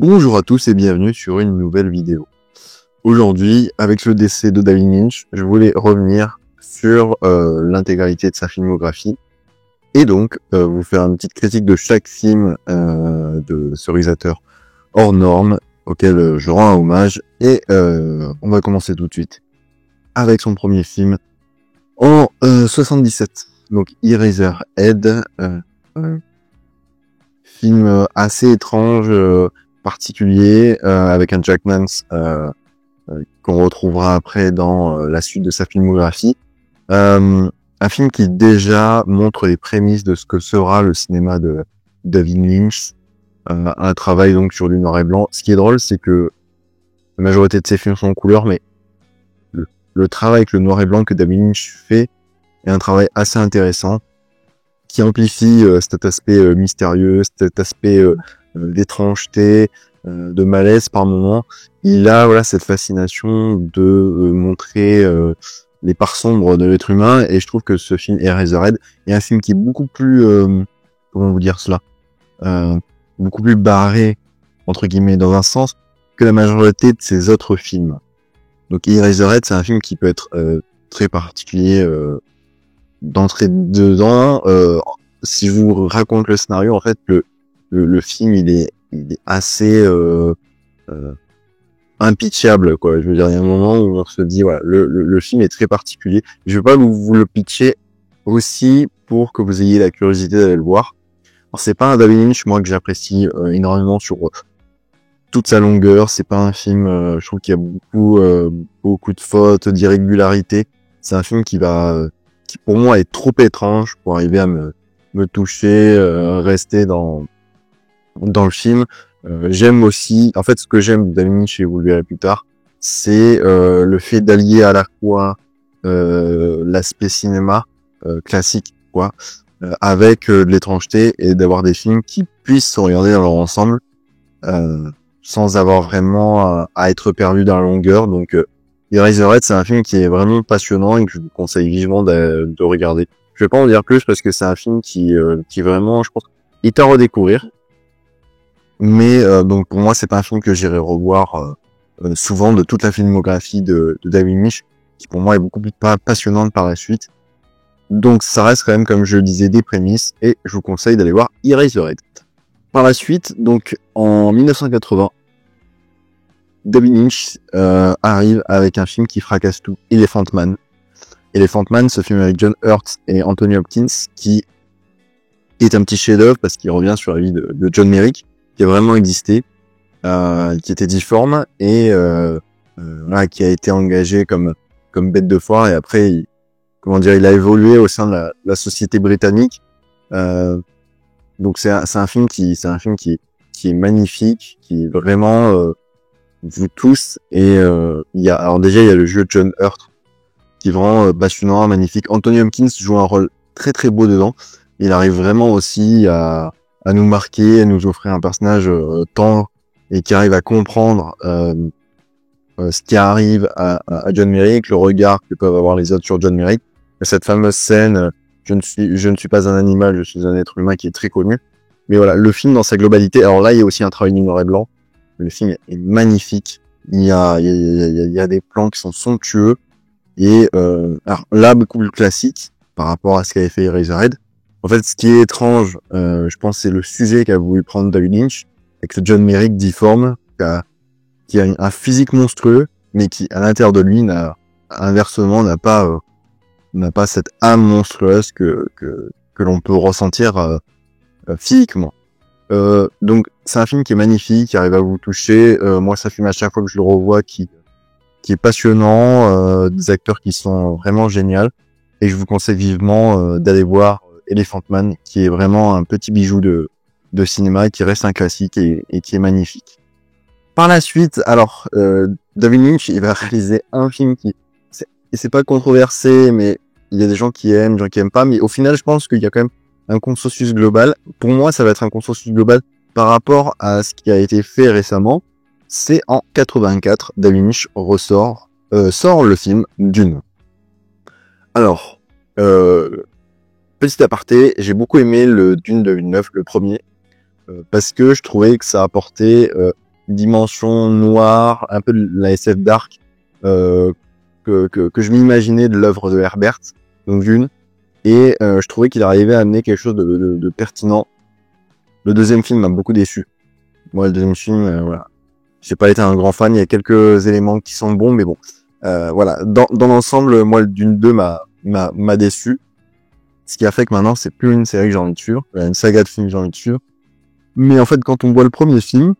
Bonjour à tous et bienvenue sur une nouvelle vidéo. Aujourd'hui, avec le décès de David Lynch, je voulais revenir sur l'intégralité de sa filmographie et donc vous faire une petite critique de chaque film de ce réalisateur hors norme auquel je rends un hommage et on va commencer tout de suite avec son premier film en 77, donc Eraserhead, film assez étrange, particulier, avec un Jack Nance qu'on retrouvera après dans la suite de sa filmographie. Un film qui déjà montre les prémices de ce que sera le cinéma de David Lynch, un travail donc sur du noir et blanc. Ce qui est drôle, c'est que la majorité de ses films sont en couleur, mais le travail avec le noir et blanc que David Lynch fait est un travail assez intéressant, qui amplifie cet aspect mystérieux, cet aspect d'étrangeté, de malaise par moments. Il a cette fascination de montrer les parts sombres de l'être humain, et je trouve que ce film Eraserhead est un film qui est beaucoup plus comment vous dire cela, beaucoup plus barré entre guillemets dans un sens que la majorité de ses autres films. Donc Eraserhead, c'est un film qui peut être très particulier d'entrer dedans. Si je vous raconte le scénario, en fait, le film il est assez impitchable, quoi. Je veux dire, il y a un moment où on se dit, voilà, le film est très particulier. Je vais pas vous le pitcher aussi pour que vous ayez la curiosité d'aller le voir. Alors, c'est pas un David Lynch, moi, que j'apprécie énormément sur toute sa longueur. C'est pas un film, je trouve qu'il y a beaucoup de fautes, d'irrégularités. C'est un film qui pour moi est trop étrange pour arriver à me toucher, rester dans le film. J'aime aussi, en fait, ce que j'aime de David Lynch, et vous le verrez plus tard, c'est le fait d'allier à la fois l'aspect cinéma classique, quoi, avec de l'étrangeté, et d'avoir des films qui puissent se regarder dans leur ensemble sans avoir vraiment à être perdu dans la longueur. Donc Eraserhead, c'est un film qui est vraiment passionnant et que je vous conseille vivement de regarder. Je vais pas en dire plus parce que c'est un film qui vraiment, je pense, est à redécouvrir. Mais donc pour moi, c'est pas un film que j'irai revoir souvent de toute la filmographie de David Lynch, qui pour moi est beaucoup plus passionnante par la suite. Donc ça reste quand même, comme je le disais, des prémices, et je vous conseille d'aller voir Eraserhead. Par la suite, donc en 1980, David Lynch arrive avec un film qui fracasse tout, Elephant Man. Elephant Man, ce film avec John Hurt et Anthony Hopkins, qui est un petit chef-d'œuvre parce qu'il revient sur la vie de John Merrick, qui a vraiment existé, qui était difforme et qui a été engagé comme bête de foire, et après il a évolué au sein de la société britannique. Donc c'est un film qui est magnifique, qui vraiment vous touche, et il y a le jeu de John Hurt qui est vraiment passionnant, magnifique. Anthony Hopkins joue un rôle très très beau dedans. Il arrive vraiment aussi à nous marquer, à nous offrir un personnage tendre, et qui arrive à comprendre ce qui arrive à John Merrick, le regard que peuvent avoir les autres sur John Merrick. Et cette fameuse scène, je ne suis pas un animal, je suis un être humain, qui est très connu. Mais voilà, le film dans sa globalité. Alors là, il y a aussi un travail du noir et blanc. Le film est magnifique. Il y a des plans qui sont somptueux. Et alors là, beaucoup plus classique par rapport à ce qu'avait fait Eraserhead. En fait, ce qui est étrange, je pense, c'est le sujet qu'a voulu prendre David Lynch, avec ce John Merrick difforme, qui a un physique monstrueux, mais qui, à l'intérieur de lui, inversement, n'a pas cette âme monstrueuse que l'on peut ressentir physiquement. Donc, c'est un film qui est magnifique, qui arrive à vous toucher. Moi, ça filme à chaque fois que je le revois, qui est passionnant, des acteurs qui sont vraiment géniaux, et je vous conseille vivement d'aller voir Elephant Man, qui est vraiment un petit bijou de cinéma, qui reste un classique et qui est magnifique. Par la suite, alors David Lynch, il va réaliser un film c'est pas controversé, mais il y a des gens qui aiment, des gens qui aiment pas, mais au final, je pense qu'il y a quand même un consensus global. Pour moi, ça va être un consensus global par rapport à ce qui a été fait récemment. C'est en 84, David Lynch sort le film Dune. Alors, petit aparté, j'ai beaucoup aimé le Dune de Villeneuve, le premier, parce que je trouvais que ça apportait dimension noire, un peu de la SF dark que je m'imaginais de l'œuvre de Herbert, donc Dune, et je trouvais qu'il arrivait à amener quelque chose de pertinent. Le deuxième film m'a beaucoup déçu. Moi, le deuxième film, voilà, j'ai pas été un grand fan. Il y a quelques éléments qui sont bons, mais bon, voilà. Dans l'ensemble, moi, le Dune 2 m'a déçu. Ce qui a fait que maintenant, c'est plus une série que j'ai envie de suivre, une saga de films que j'ai envie de suivre. Mais en fait, quand on voit le premier film,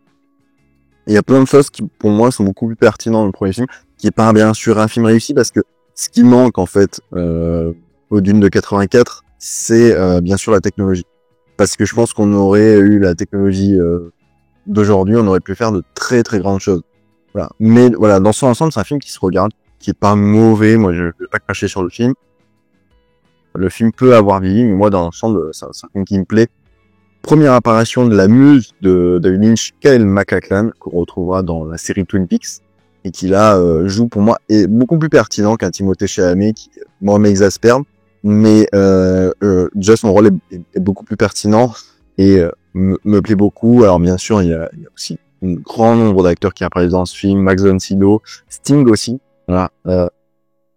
il y a plein de choses qui, pour moi, sont beaucoup plus pertinentes dans le premier film, qui est pas bien sûr un film réussi, parce que ce qui manque, en fait, au Dune de 84, c'est bien sûr la technologie. Parce que je pense qu'on aurait eu la technologie d'aujourd'hui, on aurait pu faire de très très grandes choses. Voilà. Mais voilà, dans son ensemble, c'est un film qui se regarde, qui est pas mauvais. Moi, je vais pas cracher sur le film. Le film peut avoir vieilli, mais moi, dans l'ensemble, c'est un film qui me plaît. Première apparition de la muse de David Lynch, Kyle MacLachlan, qu'on retrouvera dans la série Twin Peaks, et qui là joue pour moi est beaucoup plus pertinent qu'un Timothée Chalamet qui moi m'exaspère, mais déjà son rôle est beaucoup plus pertinent et me plaît beaucoup. Alors bien sûr il y a aussi un grand nombre d'acteurs qui apparaissent dans ce film, Max von Sydow, Sting aussi, voilà, de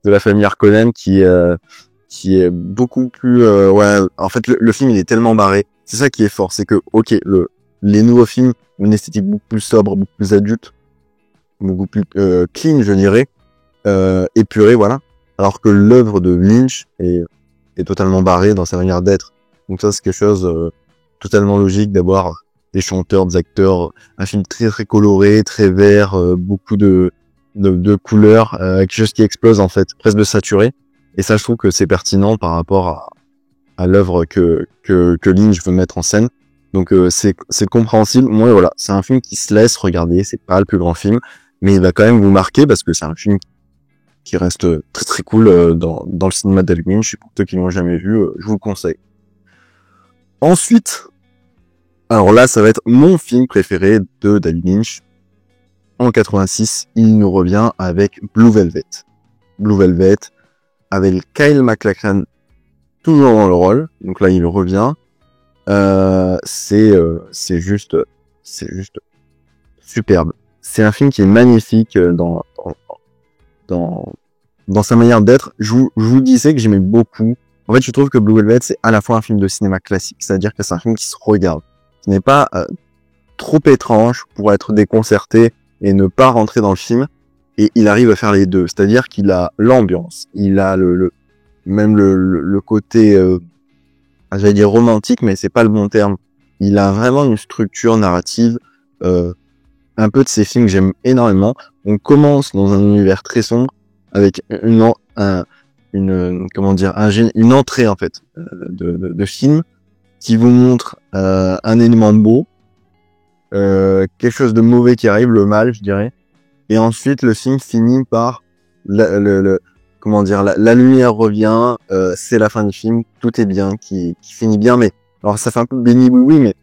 la famille Harkonnen qui est beaucoup plus ouais, en fait le film il est tellement barré. C'est ça qui est fort, c'est que ok, les nouveaux films ont une esthétique beaucoup plus sobre, beaucoup plus adulte, beaucoup plus clean, je dirais, épuré, voilà. Alors que l'œuvre de Lynch est totalement barrée dans sa manière d'être. Donc ça, c'est quelque chose totalement logique d'avoir des chanteurs, des acteurs, un film très très coloré, très vert, beaucoup de couleurs, quelque chose qui explose en fait, presque de saturé. Et ça, je trouve que c'est pertinent par rapport à l'œuvre que Lynch veut mettre en scène. Donc c'est compréhensible. Moi voilà, c'est un film qui se laisse regarder, c'est pas le plus grand film, mais il va quand même vous marquer parce que c'est un film qui reste très très cool dans le cinéma de David Lynch. Pour ceux qui l'ont jamais vu, je vous le conseille. Ensuite, alors là, ça va être mon film préféré de David Lynch. En 86, il nous revient avec Blue Velvet. Blue Velvet, avec Kyle MacLachlan toujours dans le rôle. Donc là, il revient. C'est juste superbe. C'est un film qui est magnifique dans sa manière d'être. Je vous disais que j'aimais beaucoup. En fait, je trouve que Blue Velvet, c'est à la fois un film de cinéma classique, c'est-à-dire que c'est un film qui se regarde, qui n'est pas trop étrange pour être déconcerté et ne pas rentrer dans le film. Et il arrive à faire les deux, c'est-à-dire qu'il a l'ambiance, il a même le côté, j'allais dire romantique, mais c'est pas le bon terme. Il a vraiment une structure narrative, un peu de ces films que j'aime énormément. On commence dans un univers très sombre avec une entrée en fait de film qui vous montre un élément de beau, quelque chose de mauvais qui arrive, le mal, je dirais. Et ensuite, le film finit par la lumière revient, c'est la fin du film, tout est bien, qui finit bien. Mais alors ça fait un peu béni oui, mais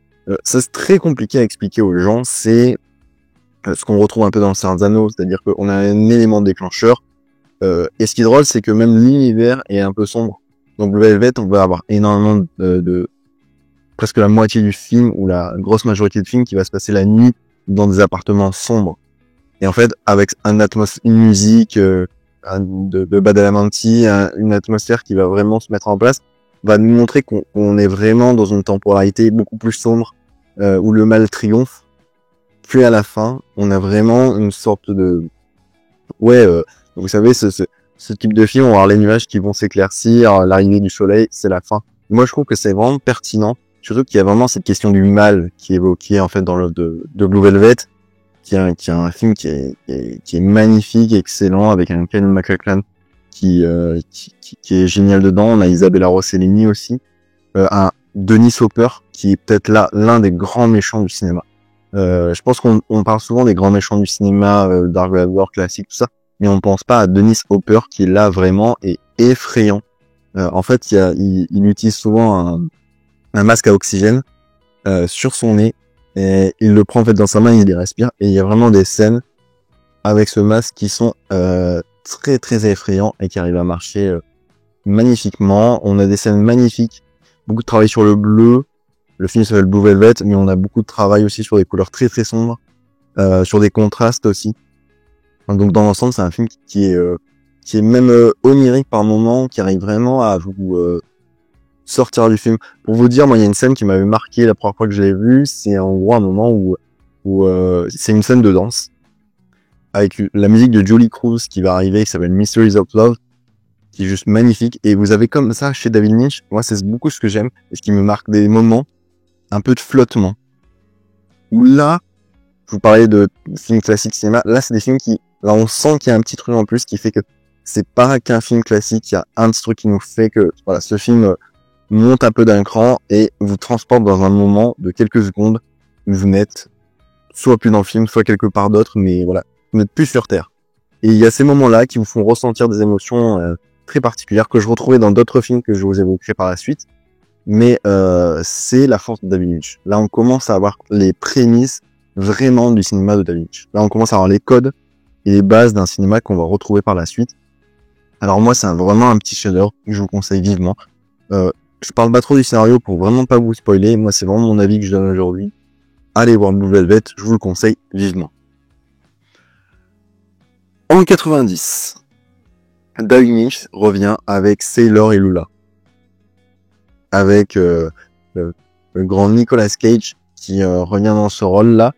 ça c'est très compliqué à expliquer aux gens. C'est ce qu'on retrouve un peu dans le Seigneur des Anneaux, c'est-à-dire qu'on a un élément déclencheur. Et ce qui est drôle, c'est que même l'univers est un peu sombre. Donc Blue Velvet, on va avoir énormément de presque la moitié du film ou la grosse majorité du film qui va se passer la nuit dans des appartements sombres. Et en fait, avec une musique de Badalamenti, une atmosphère qui va vraiment se mettre en place, va nous montrer qu'on est vraiment dans une temporalité beaucoup plus sombre, où le mal triomphe. Puis à la fin, on a vraiment une sorte de... vous savez, ce type de film, on va avoir les nuages qui vont s'éclaircir, l'arrivée du soleil, c'est la fin. Moi, je trouve que c'est vraiment pertinent, surtout qu'il y a vraiment cette question du mal qui est évoquée en fait dans l'œuvre de Blue Velvet, qui est un film qui est magnifique, excellent, avec un Kyle MacLachlan qui est génial dedans. On a Isabella Rossellini aussi, un Dennis Hopper qui est peut-être là l'un des grands méchants du cinéma. Je pense qu'on parle souvent des grands méchants du cinéma, Dark Vador, classique, tout ça, mais on pense pas à Dennis Hopper qui là vraiment est effrayant. En fait, il utilise souvent un masque à oxygène sur son nez. Et il le prend en fait dans sa main, il y respire, et il y a vraiment des scènes avec ce masque qui sont très très effrayants et qui arrivent à marcher magnifiquement. On a des scènes magnifiques, beaucoup de travail sur le bleu. Le film s'appelle Blue Velvet, mais on a beaucoup de travail aussi sur des couleurs très très sombres. sur des contrastes aussi. Donc dans l'ensemble, c'est un film qui est même onirique par moment, qui arrive vraiment à vous sortir du film. Pour vous dire, moi, il y a une scène qui m'avait marqué la première fois que je l'ai vue. C'est en gros un moment où c'est une scène de danse avec la musique de Julie Cruz qui va arriver, qui s'appelle Mysteries of Love, qui est juste magnifique. Et vous avez comme ça chez David Lynch, moi, c'est beaucoup ce que j'aime et ce qui me marque, des moments un peu de flottement. Où là, je vous parlais de films classiques cinéma, là, c'est des films qui, là, on sent qu'il y a un petit truc en plus qui fait que c'est pas qu'un film classique, il y a un petit truc qui nous fait que, voilà, ce film monte un peu d'un cran et vous transporte dans un moment de quelques secondes où vous n'êtes soit plus dans le film, soit quelque part d'autre, mais voilà, vous n'êtes plus sur Terre. Et il y a ces moments-là qui vous font ressentir des émotions très particulières que je retrouvais dans d'autres films que je vous évoquerai par la suite. Mais c'est la force de David Lynch. Là, on commence à avoir les prémices vraiment du cinéma de David Lynch. Là, on commence à avoir les codes et les bases d'un cinéma qu'on va retrouver par la suite. Alors moi, c'est vraiment un petit chef-d'œuvre que je vous conseille vivement. Je parle pas trop du scénario pour vraiment pas vous spoiler. Moi, c'est vraiment mon avis que je donne aujourd'hui. Allez voir Blue Velvet, je vous le conseille vivement. En 90, David Lynch revient avec Sailor et Lula. Avec le grand Nicolas Cage qui revient dans ce rôle-là.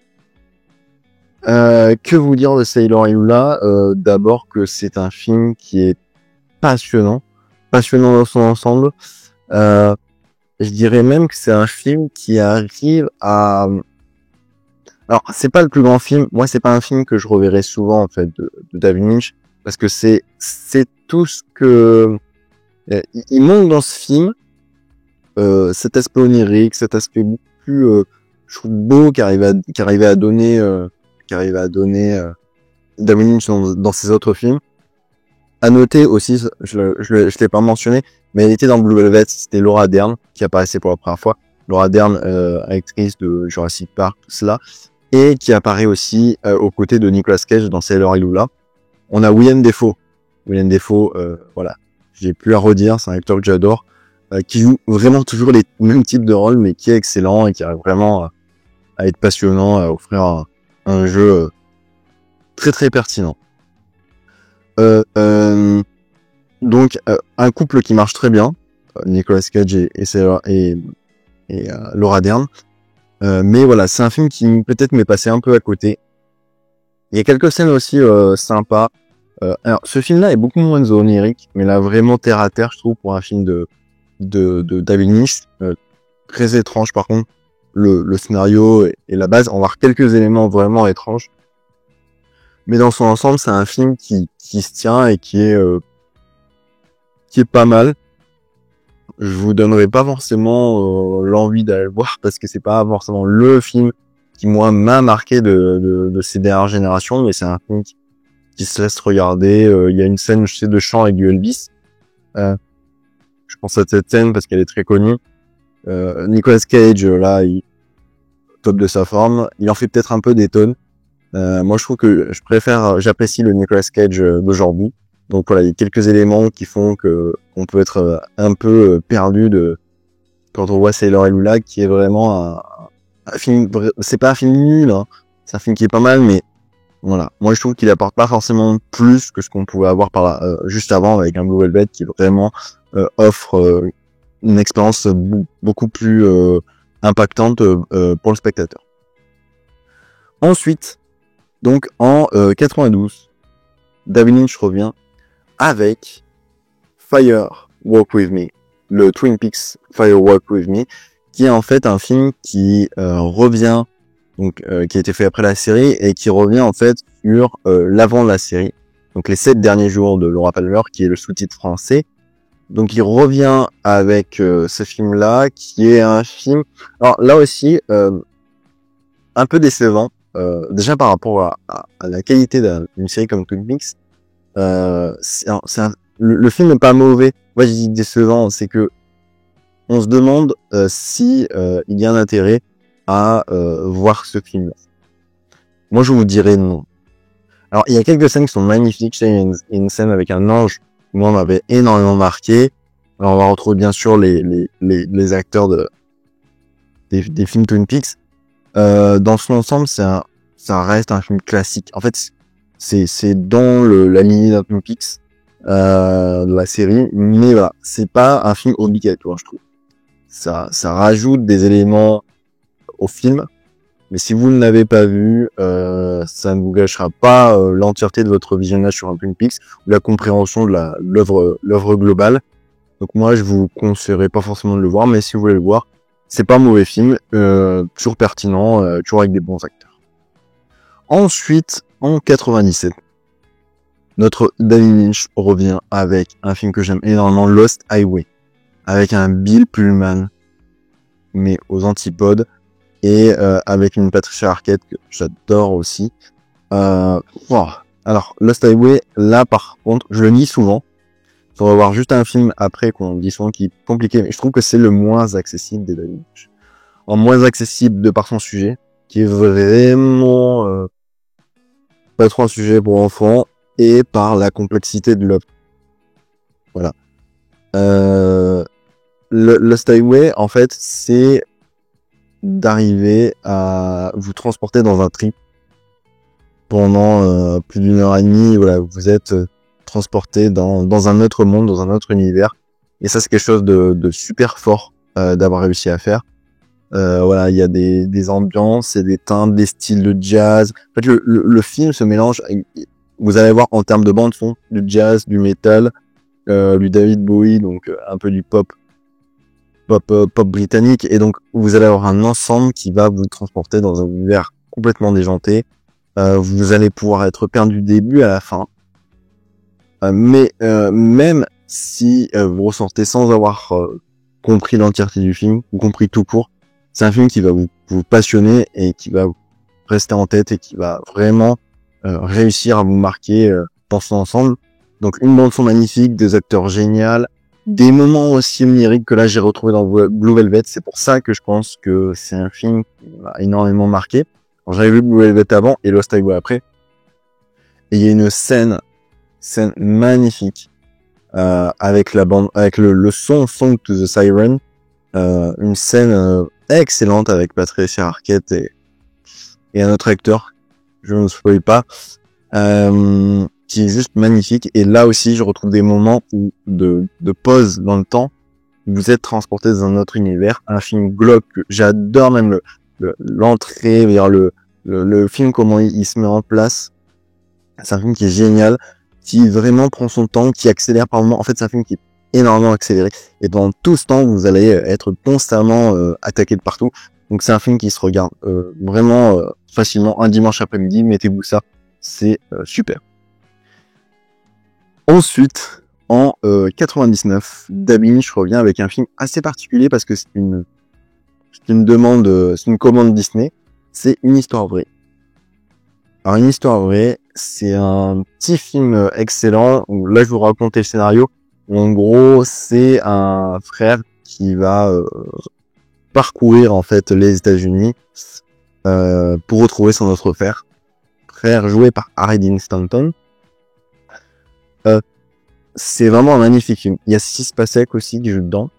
Que vous dire de Sailor et Lula? D'abord que c'est un film qui est passionnant dans son ensemble. Je dirais même que c'est un film qui arrive à... Alors, c'est pas le plus grand film. Moi, c'est pas un film que je reverrai souvent, en fait, de David Lynch. Parce que c'est tout ce que... Il manque dans ce film, cet aspect onirique, cet aspect beaucoup plus, je trouve beau qu'arrivait à donner David Lynch dans ses autres films. À noter aussi, je l'ai pas mentionné, mais elle était dans Blue Velvet, c'était Laura Dern qui apparaissait pour la première fois. Laura Dern, actrice de Jurassic Park, tout cela, et qui apparaît aussi aux côtés de Nicolas Cage dans Sailor et Lula. On a Willem Dafoe. Voilà, j'ai plus à redire, c'est un acteur que j'adore, qui joue vraiment toujours les mêmes types de rôles, mais qui est excellent et qui arrive vraiment à être passionnant, à offrir un jeu très très pertinent. Donc un couple qui marche très bien, Nicolas Cage et Laura Dern. Mais voilà, c'est un film qui peut-être m'est passé un peu à côté. Il y a quelques scènes aussi sympas. Alors ce film-là est beaucoup moins onirique, mais là vraiment terre à terre, je trouve, pour un film de David Lynch. Très étrange par contre, le scénario et la base. On va voir quelques éléments vraiment étranges. Mais dans son ensemble, c'est un film qui se tient et qui est pas mal. Je vous donnerai pas forcément l'envie d'aller le voir parce que c'est pas forcément le film qui moi m'a marqué de ces dernières générations, mais c'est un film qui se laisse regarder. Il y a une scène, je sais, de chant avec du Elvis. Je pense à cette scène parce qu'elle est très connue. Nicolas Cage, là, il top de sa forme. Il en fait peut-être un peu des tonnes. Moi, je trouve que j'apprécie le Nicolas Cage d'aujourd'hui. Donc voilà, il y a quelques éléments qui font que on peut être un peu perdu quand on voit Sailor et Lula, qui est vraiment un film. C'est pas un film nul, hein. C'est un film qui est pas mal, mais voilà. Moi, je trouve qu'il apporte pas forcément plus que ce qu'on pouvait avoir juste avant avec un Blue Velvet qui vraiment offre une expérience beaucoup plus impactante pour le spectateur. Ensuite, donc en 92, David Lynch revient avec Fire Walk With Me, le Twin Peaks Fire Walk With Me, qui est en fait un film qui revient, donc qui a été fait après la série et qui revient en fait sur l'avant de la série, donc les 7 derniers jours de Laura Palmer, qui est le sous-titre français. Donc il revient avec ce film-là, qui est un film, alors là aussi un peu décevant, déjà par rapport à la qualité d'une série comme Twin Peaks. Le film n'est pas mauvais. Moi, je dis décevant, c'est que on se demande si il y a un intérêt à voir ce film. Moi, je vous dirais non. Alors, il y a quelques scènes qui sont magnifiques. Il y a une scène avec un ange qui moi m'avait énormément marqué. Alors, on va retrouver bien sûr les acteurs des films Twin Peaks. Dans son ensemble, ça reste un film classique. En fait, c'est dans la lignée d'un Twin Peaks, de la série, mais voilà, c'est pas un film obligatoire, je trouve. Ça rajoute des éléments au film, mais si vous ne l'avez pas vu, ça ne vous gâchera pas l'entièreté de votre visionnage sur un Twin Peaks ou la compréhension de l'œuvre globale. Donc moi, je vous conseillerais pas forcément de le voir, mais si vous voulez le voir, c'est pas un mauvais film, toujours pertinent, toujours avec des bons acteurs. Ensuite, en 97, notre David Lynch revient avec un film que j'aime énormément, Lost Highway, avec un Bill Pullman, mais aux antipodes, et avec une Patricia Arquette que j'adore aussi. Wow. Alors, Lost Highway, là par contre, je le lis souvent. On va voir juste un film après qu'on dit souvent qui est compliqué, mais je trouve que c'est le moins accessible des David Lynch. En moins accessible de par son sujet, qui est vraiment pas trop un sujet pour enfants, et par la complexité de l'œuvre. Voilà. Lost Highway, en fait, c'est d'arriver à vous transporter dans un trip pendant plus d'une heure et demie. Voilà, vous êtes transporté dans un autre monde, dans un autre univers. Et ça, c'est quelque chose de super fort d'avoir réussi à faire. Voilà, il y a des ambiances et des timbres, des styles de jazz. En fait, le film se mélange. Vous allez voir en termes de bande son, du jazz, du metal, du David Bowie, donc un peu du pop britannique. Et donc, vous allez avoir un ensemble qui va vous transporter dans un univers complètement déjanté. Vous allez pouvoir être perdu du début à la fin. Mais même si vous ressortez sans avoir compris l'entièreté du film, ou compris tout court, c'est un film qui va vous passionner et qui va vous rester en tête et qui va vraiment réussir à vous marquer dans son ensemble. Donc une bande son magnifique, des acteurs géniaux, des moments aussi oniriques que là j'ai retrouvé dans Blue Velvet. C'est pour ça que je pense que c'est un film qui m'a énormément marqué. Alors, j'avais vu Blue Velvet avant et Lost Highway après. Et il y a une scène magnifique avec la bande, avec le Song to the Siren, une scène excellente avec Patricia Arquette et un autre acteur, je ne spoil pas, qui est juste magnifique. Et là aussi, je retrouve des moments de pause dans le temps, où vous êtes transporté dans un autre univers, un film glauque que j'adore, même l'entrée vers le film, comment il se met en place. C'est un film qui est génial, qui vraiment prend son temps, qui accélère par moments. En fait, c'est un film qui est énormément accéléré. Et pendant tout ce temps, vous allez être constamment attaqué de partout. Donc, c'est un film qui se regarde vraiment facilement un dimanche après-midi. Mettez-vous ça, c'est super. Ensuite, en 99, David Lynch revient avec un film assez particulier parce que c'est une commande Disney. C'est Une histoire vraie. Alors, Une histoire vraie, c'est un petit film excellent où là, je vous raconte le scénario. En gros, c'est un frère qui va parcourir en fait les États-Unis pour retrouver son autre frère joué par Harry Dean Stanton. C'est vraiment un magnifique film. Il y a Sis Pasek aussi qui joue dedans.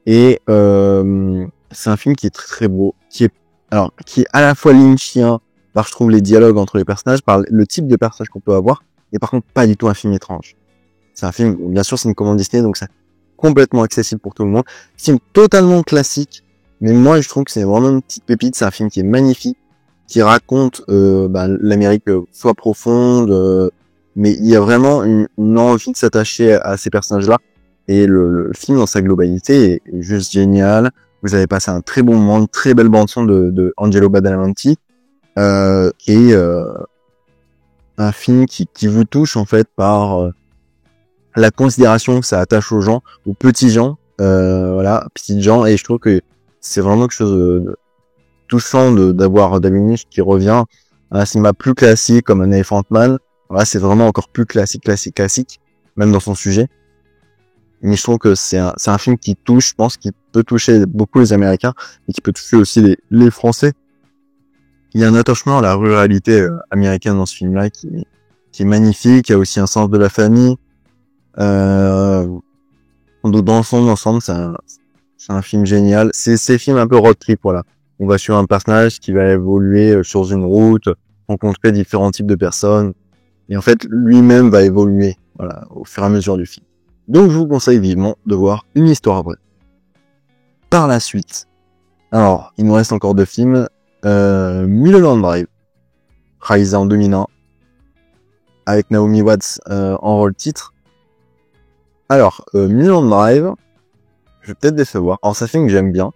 Et c'est un film qui est très très beau, qui est à la fois lynchien par, je trouve, les dialogues entre les personnages, par le type de personnage qu'on peut avoir, et par contre pas du tout un film étrange. C'est un film, bien sûr c'est une commande Disney, donc c'est complètement accessible pour tout le monde. C'est un film totalement classique, mais moi je trouve que c'est vraiment une petite pépite. C'est un film qui est magnifique, qui raconte l'Amérique soit profonde, mais il y a vraiment une envie de s'attacher à ces personnages-là. Et le film dans sa globalité est juste génial. Vous avez passé un très bon moment, une très belle bande-son de Angelo Badalamenti. Et un film qui vous touche en fait par la considération que ça attache aux gens, aux petits gens, voilà, petits gens. Et je trouve que c'est vraiment quelque chose de touchant d'avoir David Lynch qui revient à un cinéma plus classique comme un Elephant Man. Voilà, c'est vraiment encore plus classique, même dans son sujet. Mais je trouve que c'est un film qui touche, je pense, qui peut toucher beaucoup les Américains et qui peut toucher aussi les Français. Il y a un attachement à la ruralité américaine dans ce film-là qui est magnifique. Il y a aussi un sens de la famille. Donc dans l'ensemble, c'est un film génial. C'est ces films un peu road trip, voilà. on va suivre un personnage qui va évoluer sur une route, rencontrer différents types de personnes, et en fait, lui-même va évoluer, voilà, au fur et à mesure du film. Donc, je vous conseille vivement de voir Une histoire vraie. Par la suite, alors, il nous reste encore 2 films, Mulholland Drive, réalisé en 2001, avec Naomi Watts en rôle titre. Alors, Mulholland Drive, je vais peut-être décevoir. Alors, c'est un film que j'aime bien,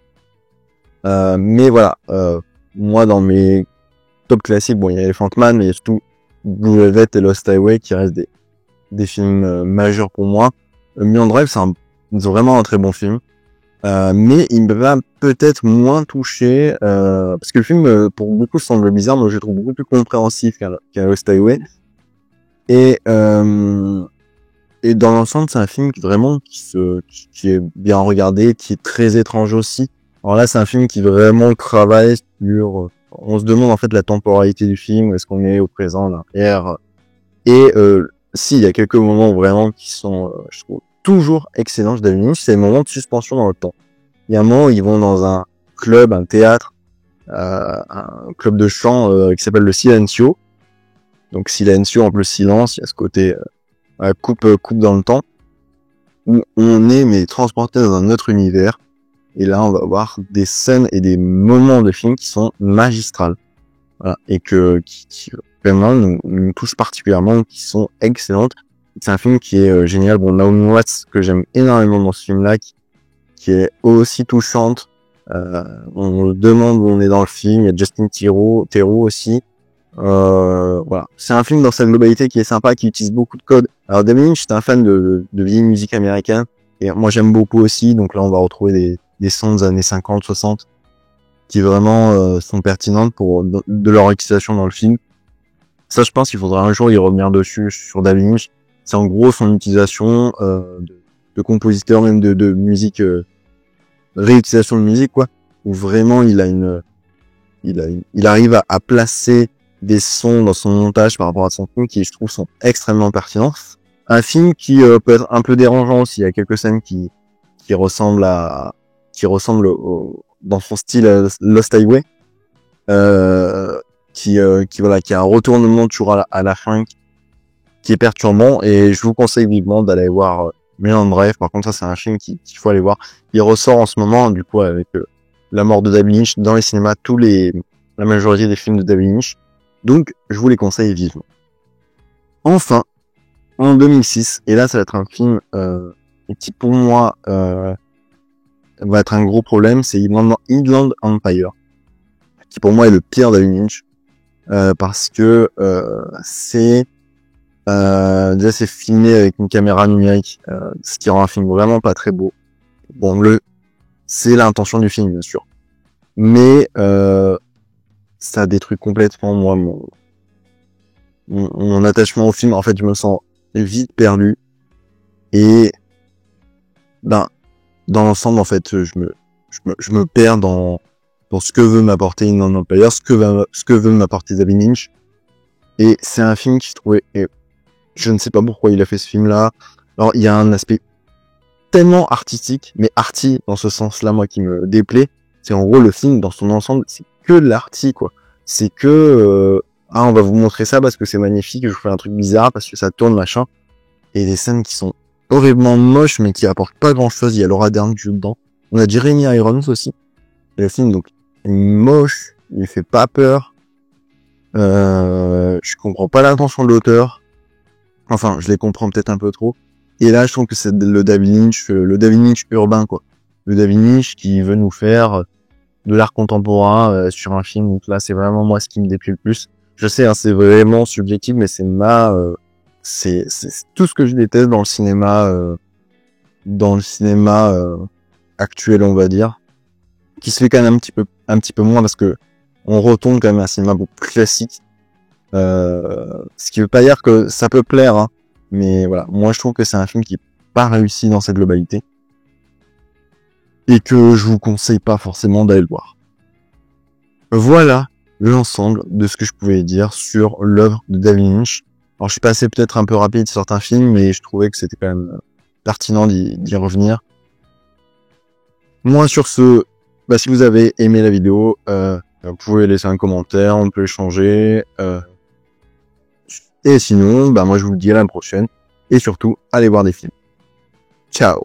mais voilà, moi, dans mes top classiques, bon, il y a Elephant Man, mais il y a surtout Blue Velvet et Lost Highway qui restent des films majeurs pour moi. Mulholland Drive, c'est vraiment un très bon film. Mais il me va peut-être moins toucher, parce que le film, pour beaucoup, semble bizarre, mais je le trouve beaucoup plus compréhensif qu'un Lost Highway. Et dans l'ensemble, c'est un film qui est bien regardé, qui est très étrange aussi. Alors là, c'est un film qui vraiment travaille sur, on se demande en fait la temporalité du film, est-ce qu'on est au présent, l'arrière. Et si, il y a quelques moments vraiment qui sont, je trouve, toujours excellents chez David Lynch, c'est les moments de suspension dans le temps. Il y a un moment où ils vont dans un club, un théâtre, un club de chant qui s'appelle le Silencio. Donc Silencio, en plus silence, il y a ce côté coupe dans le temps, où on est mais transporté dans un autre univers. Et là, on va voir des scènes et des moments de film qui sont magistrales, voilà, et qui vraiment nous touchent particulièrement, qui sont excellentes. C'est un film qui est génial. Bon, Naomi Watts, que j'aime énormément dans ce film-là, qui est aussi touchante. On demande où on est dans le film. Il y a Justin Theroux aussi. Voilà, c'est un film dans sa globalité qui est sympa, qui utilise beaucoup de codes. Alors David Lynch, j'étais un fan de vieille musique américaine, et moi j'aime beaucoup aussi. Donc là, on va retrouver des sons des années 50, 60, qui vraiment sont pertinentes pour de leur utilisation dans le film. Ça, je pense qu'il faudra un jour y revenir dessus sur David Lynch. C'est en gros son utilisation de compositeurs, même de musique, réutilisation de musique, quoi, où vraiment il arrive à placer des sons dans son montage par rapport à son film qui, je trouve, sont extrêmement pertinents. Un film qui peut être un peu dérangeant aussi. Il y a quelques scènes qui ressemblent dans son style Lost Highway, qui a un retournement toujours à la fin qui est perturbant, et je vous conseille vivement d'aller voir Mulholland Drive. Par contre, ça, c'est un film qu'il faut aller voir. Il ressort en ce moment, du coup, avec la mort de David Lynch dans les cinémas, la majorité des films de David Lynch. Donc, je vous les conseille vivement. Enfin, en 2006, et là, ça va être un film qui, pour moi, va être un gros problème, c'est Inland Empire, qui pour moi est le pire David Lynch, parce que déjà c'est filmé avec une caméra numérique, ce qui rend un film vraiment pas très beau. Bon, c'est l'intention du film, bien sûr, mais ça détruit complètement moi mon attachement au film. En fait, je me sens vite perdu, et dans l'ensemble, en fait, je me perds dans ce que veut m'apporter Inland Empire, ce que veut m'apporter David Lynch. Et c'est un film qui, je trouvais, je ne sais pas pourquoi il a fait ce film-là. Alors, il y a un aspect tellement artistique, mais arty dans ce sens-là, moi, qui me déplaît. C'est en gros, le film, dans son ensemble, c'est que de l'arty, quoi. C'est que, on va vous montrer ça parce que c'est magnifique, je vous fais un truc bizarre parce que ça tourne, machin. Et des scènes qui sont horriblement moches, mais qui apportent pas grand-chose. Il y a Laura Dern qui joue dedans. On a Jeremy Irons aussi. Et le film, donc, il est moche, il fait pas peur. Je comprends pas l'intention de l'auteur. Enfin, je les comprends peut-être un peu trop. Et là, je trouve que c'est le David Lynch urbain, quoi. Le David Lynch qui veut nous faire de l'art contemporain sur un film. Donc là, c'est vraiment moi ce qui me déplaît le plus. Je sais, hein, c'est vraiment subjectif, mais c'est c'est tout ce que je déteste dans le cinéma actuel, on va dire, qui se fait quand même un petit peu moins, parce que on retourne quand même à un cinéma beaucoup plus classique. Ce qui veut pas dire que ça peut plaire, hein, mais voilà, moi je trouve que c'est un film qui est pas réussi dans cette globalité, et que je vous conseille pas forcément d'aller le voir. Voilà l'ensemble de ce que je pouvais dire sur l'œuvre de David Lynch. Alors je suis passé peut-être un peu rapide sur certains films, mais je trouvais que c'était quand même pertinent d'y revenir. Moi sur ce, Bah, si vous avez aimé la vidéo, vous pouvez laisser un commentaire, on peut échanger. Et sinon, bah, moi je vous dis à la prochaine. Et surtout, allez voir des films. Ciao.